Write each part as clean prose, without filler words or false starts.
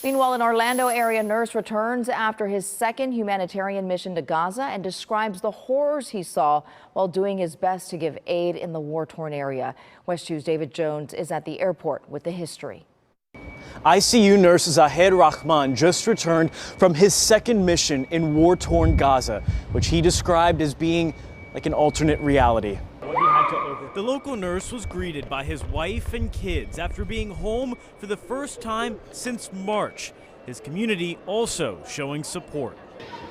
Meanwhile, an Orlando area nurse returns after his second humanitarian mission to Gaza and describes the horrors he saw while doing his best to give aid in the war-torn area. WESH 2's David Jones is at the airport with the history. ICU nurse Zahid Rahman just returned from his second mission in war-torn Gaza, which he described as being like an alternate reality. The local nurse was greeted by his wife and kids after being home for the first time since March. His community also showing support.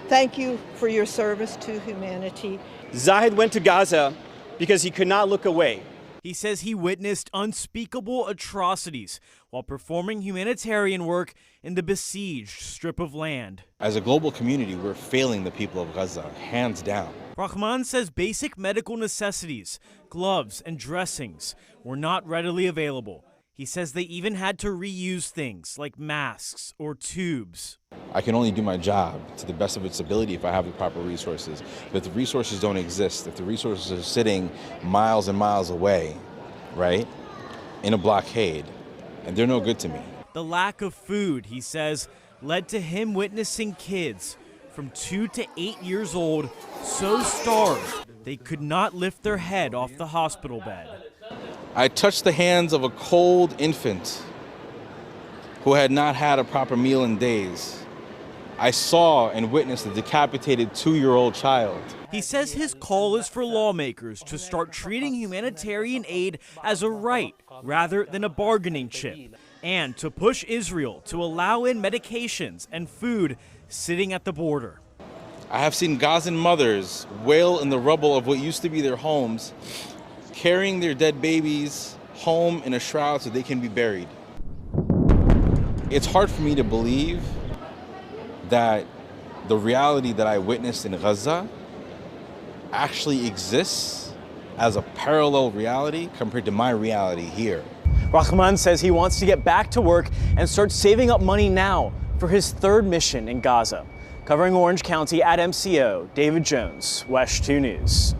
Thank you for your service to humanity. Zahid went to Gaza because he could not look away. He says he witnessed unspeakable atrocities while performing humanitarian work in the besieged strip of land. As a global community, we're failing the people of Gaza, hands down. Rahman says basic medical necessities, gloves and dressings, were not readily available. He says they even had to reuse things like masks or tubes. I can only do my job to the best of its ability if I have the proper resources. But if the resources don't exist, if the resources are sitting miles and miles away, right, in a blockade, and they're no good to me. The lack of food, he says, led to him witnessing kids from 2 to 8 years old so starved they could not lift their head off the hospital bed. I touched the hands of a cold infant who had not had a proper meal in days. I saw and witnessed a decapitated 2-year-old child. He says his call is for lawmakers to start treating humanitarian aid as a right rather than a bargaining chip, and to push Israel to allow in medications and food sitting at the border. I have seen Gazan mothers wail in the rubble of what used to be their homes, carrying their dead babies home in a shroud so they can be buried. It's hard for me to believe that the reality that I witnessed in Gaza actually exists as a parallel reality compared to my reality here. Rahman says he wants to get back to work and start saving up money now for his third mission in Gaza. Covering Orange County at MCO, David Jones, WESH 2 News.